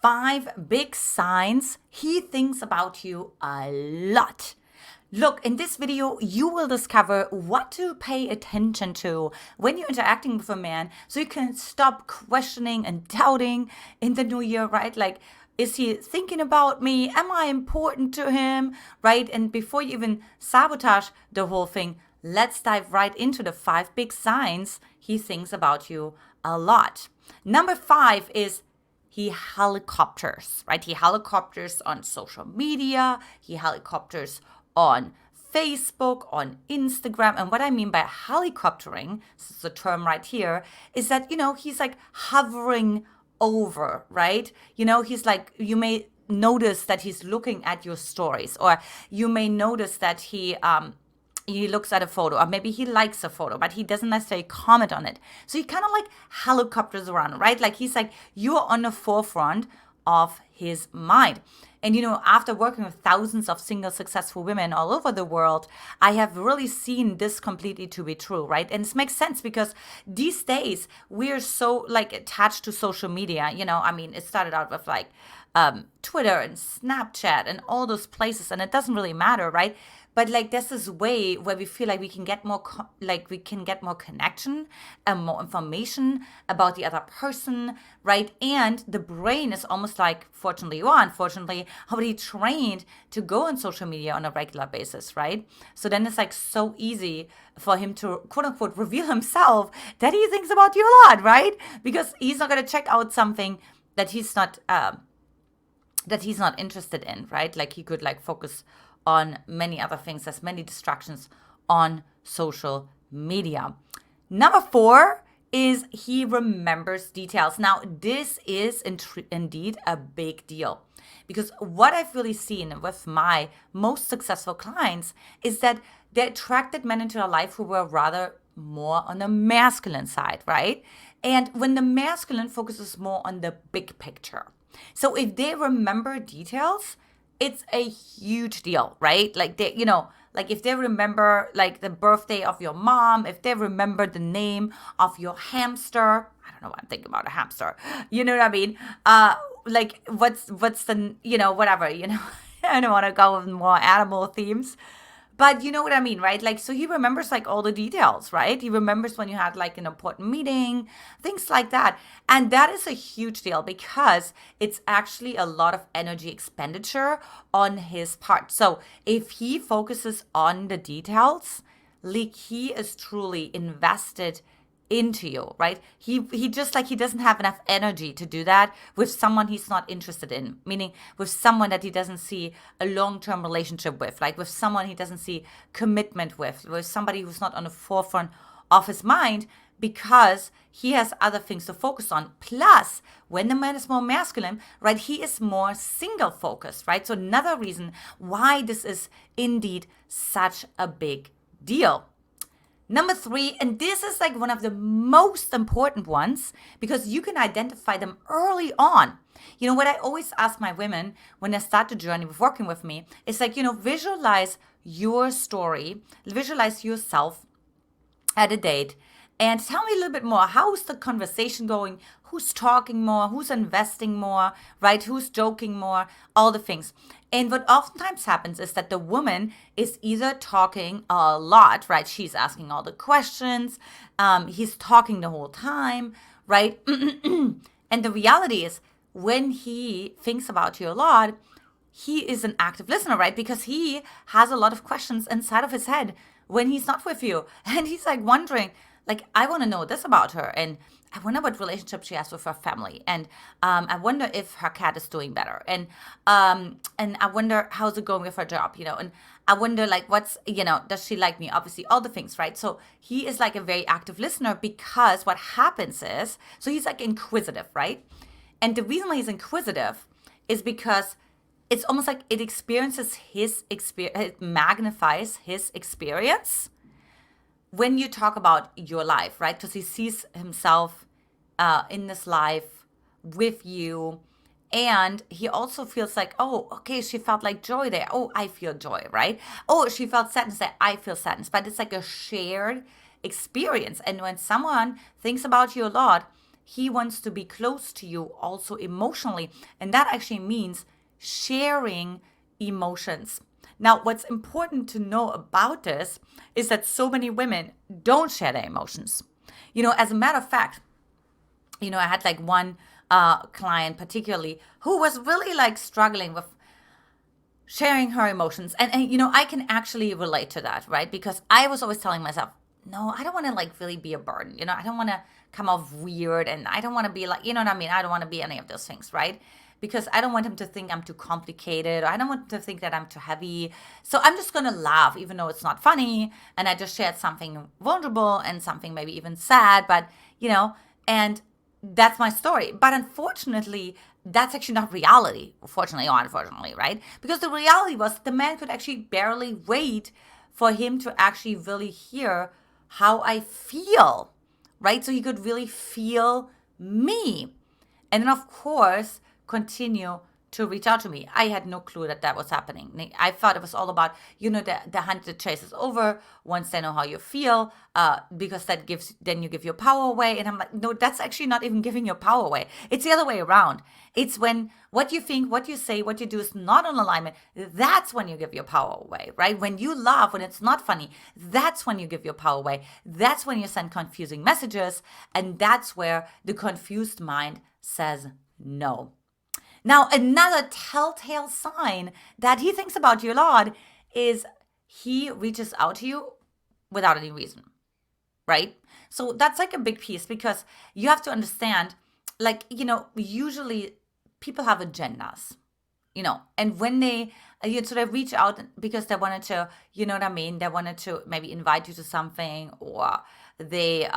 5 big signs he thinks about you a lot. Look, in this video, you will discover what to pay attention to when you're interacting with a man so you can stop questioning and doubting in the new year, right? Like, is he thinking about me? Am I important to him, right? And before you even sabotage the whole thing, let's dive right into the 5 big signs he thinks about you a lot. Number 5 is he helicopters, right? He helicopters on social media. He helicopters on Facebook, on Instagram. And what I mean by helicoptering, this is the term right here, is that, he's like hovering over, right? He's like, you may notice that he's looking at your stories, or you may notice that he looks at a photo, or maybe he likes a photo, but he doesn't necessarily comment on it. So he kind of like helicopters around, right? Like he's like, you're on the forefront of his mind. And, after working with thousands of single successful women all over the world, I have really seen this completely to be true, right? And this makes sense because these days we're so like attached to social media. It started out with like Twitter and Snapchat and all those places, and it doesn't really matter, right? But like there's this way where we feel like we can get more connection and more information about the other person, right? And the brain is almost like, fortunately or unfortunately, already trained to go on social media on a regular basis, right? So then it's like so easy for him to quote unquote reveal himself that he thinks about you a lot, right? Because he's not going to check out something that he's not interested in, right? Like he could like focus on many other things. There's many distractions on social media. Number 4 is he remembers details. Now, this is indeed a big deal because what I've really seen with my most successful clients is that they attracted men into their life who were rather more on the masculine side, right? And when the masculine focuses more on the big picture. So if they remember details, it's a huge deal, right? Like they, like if they remember like the birthday of your mom, if they remember the name of your hamster, I don't know what I'm thinking about a hamster. You know what I mean? Like what's the, whatever, I don't want to go with more animal themes. But you know what I mean, right? Like, so he remembers like all the details, right? He remembers when you had like an important meeting, things like that. And that is a huge deal because it's actually a lot of energy expenditure on his part. So if he focuses on the details, like he is truly invested into you, right? He just like he doesn't have enough energy to do that with someone he's not interested in, meaning with someone that he doesn't see a long-term relationship with, like with someone he doesn't see commitment with somebody who's not on the forefront of his mind because he has other things to focus on. Plus, when the man is more masculine, right, he is more single focused, right? So another reason why this is indeed such a big deal. Number 3, and this is like one of the most important ones because you can identify them early on. What I always ask my women when they start the journey of working with me is like, visualize your story, visualize yourself at a date, and tell me a little bit more. How's the conversation going? Who's talking more? Who's investing more, right? Who's joking more? All the things. And what oftentimes happens is that the woman is either talking a lot, right? She's asking all the questions. He's talking the whole time, right? And the reality is when he thinks about you a lot, he is an active listener, right? Because he has a lot of questions inside of his head when he's not with you. And he's like wondering, like, I want to know this about her. And I wonder what relationship she has with her family. And I wonder if her cat is doing better. And I wonder how's it going with her job, and I wonder like does she like me? Obviously, all the things, right? So he is like a very active listener because what happens is, so he's like inquisitive, right? And the reason why he's inquisitive is because it's almost like it experiences his experience, it magnifies his experience when you talk about your life, right? Because he sees himself in this life with you. And he also feels like, oh, okay, she felt like joy there. Oh, I feel joy, right? Oh, she felt sadness there. I feel sadness. But it's like a shared experience. And when someone thinks about you a lot, he wants to be close to you also emotionally. And that actually means sharing emotions. Now, what's important to know about this is that so many women don't share their emotions. As a matter of fact, I had like one client particularly who was really like struggling with sharing her emotions. And I can actually relate to that, right? Because I was always telling myself, no, I don't want to like really be a burden. I don't want to come off weird, and I don't want to be like, you know what I mean? I don't want to be any of those things, right? Because I don't want him to think I'm too complicated, or I don't want him to think that I'm too heavy. So I'm just going to laugh, even though it's not funny. And I just shared something vulnerable and something maybe even sad, but, and that's my story. But unfortunately, that's actually not reality, fortunately or unfortunately, right? Because the reality was the man could actually barely wait for him to actually really hear how I feel, right? So he could really feel me. And then, of course, continue to reach out to me. I had no clue that was happening. I thought it was all about, the hunt, the chase is over once they know how you feel, because then you give your power away. And I'm like, no, that's actually not even giving your power away. It's the other way around. It's when what you think, what you say, what you do is not on alignment. That's when you give your power away, right? When you laugh, when it's not funny, that's when you give your power away. That's when you send confusing messages. And that's where the confused mind says no. Now, another telltale sign that he thinks about you a lot is he reaches out to you without any reason, right? So that's like a big piece, because you have to understand, like, usually people have agendas, and when they reach out because they wanted to, they wanted to maybe invite you to something, or they,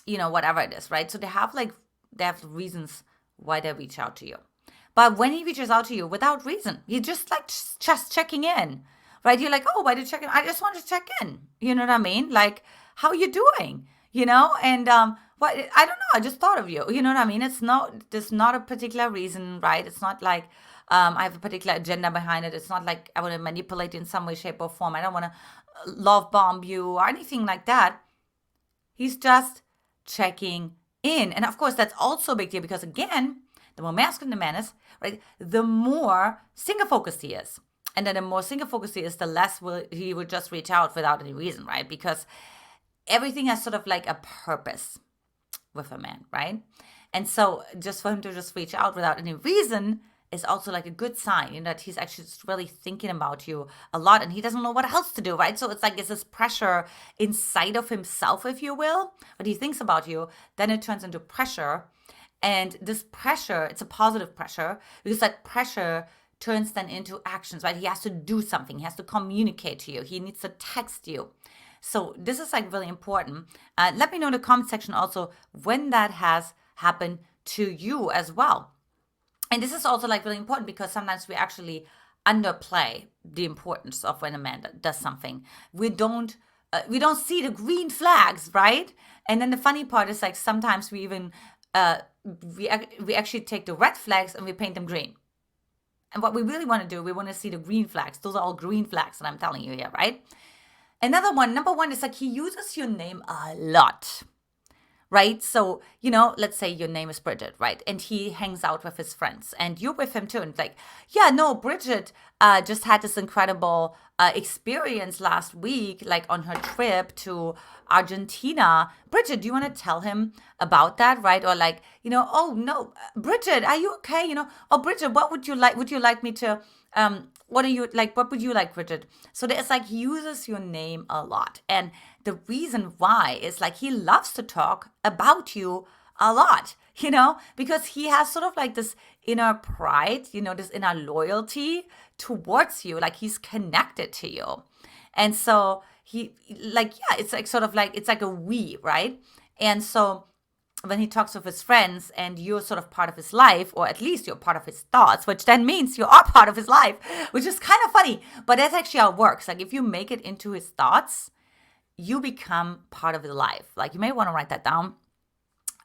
whatever it is, right? So they have reasons why they reach out to you. But when he reaches out to you without reason, you just checking in, right? You're like, oh, why did you check in? I just want to check in. You know what I mean? Like, how are you doing? And what, I don't know. I just thought of you. You know what I mean? There's not a particular reason, right? It's not like I have a particular agenda behind it. It's not like I want to manipulate you in some way, shape, or form. I don't want to love bomb you or anything like that. He's just checking in. And of course, that's also a big deal, because again, the more masculine the man is, right, the more single-focused he is. And then the more single-focused he is, the less he will just reach out without any reason, right? Because everything has sort of like a purpose with a man, right? And so just for him to just reach out without any reason is also like a good sign, that he's actually just really thinking about you a lot, and he doesn't know what else to do, right? So it's this pressure inside of himself, if you will, but he thinks about you, then it turns into pressure. And this pressure, it's a positive pressure, because that pressure turns then into actions, right? He has to do something. He has to communicate to you. He needs to text you. So this is really important. Let me know in the comment section also when that has happened to you as well. And this is also really important, because sometimes we actually underplay the importance of when a man does something. We don't see the green flags, right? And then the funny part is sometimes we even we actually take the red flags and we paint them green. And what we really want to do, we want to see the green flags. Those are all green flags that I'm telling you here, right? Another one, number one, is he uses your name a lot, right? So, let's say your name is Bridget, right? And he hangs out with his friends, and you're with him too. And it's yeah, no, Bridget just had this incredible experience last week, on her trip to Argentina. Bridget, do you want to tell him about that, right? Or oh no, Bridget, are you okay? Oh, Bridget, what would you like? Would you like me to, what are you like? What would you like, Bridget? So there's he uses your name a lot. And the reason why is he loves to talk about you a lot, because he has sort of this inner pride, this inner loyalty towards you, he's connected to you. And so he it's it's a we, right? And so when he talks with his friends and you're sort of part of his life, or at least you're part of his thoughts, which then means you are part of his life, which is kind of funny, but that's actually how it works. If you make it into his thoughts, you become part of his life. You may want to write that down.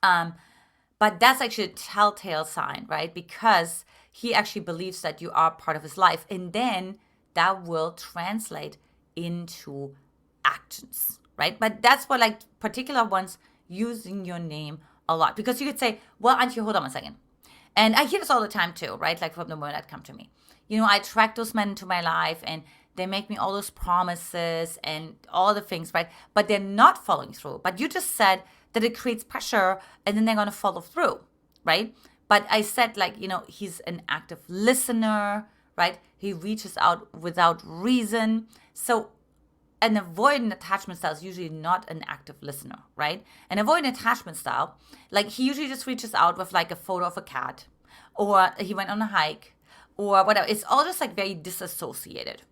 But that's actually a telltale sign, right? Because he actually believes that you are part of his life. And then that will translate into actions, right? But that's what particular ones using your name a lot. Because you could say, well, Antia, hold on a second. And I hear this all the time too, right? Like from the women that come to me. I attract those men into my life and they make me all those promises and all the things, right? But they're not following through. But you just said that it creates pressure and then they're going to follow through, right? But I said, like, he's an active listener, right? He reaches out without reason. So an avoidant attachment style is usually not an active listener, right? An avoidant attachment style, like he usually just reaches out with like a photo of a cat, or he went on a hike, or whatever. It's all just like very disassociated.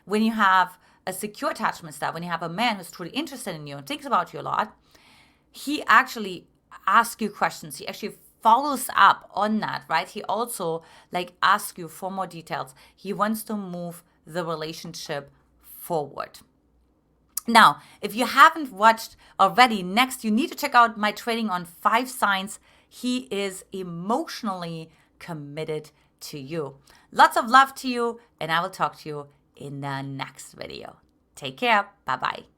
When you have a secure attachment style, when you have a man who's truly interested in you and thinks about you a lot, he actually asks you questions. He actually follows up on that, right? He also like asks you for more details. He wants to move the relationship forward. Now, if you haven't watched already, next you need to check out my training on 5 signs he is emotionally committed to you. Lots of love to you, and I will talk to you in the next video. Take care. Bye-bye.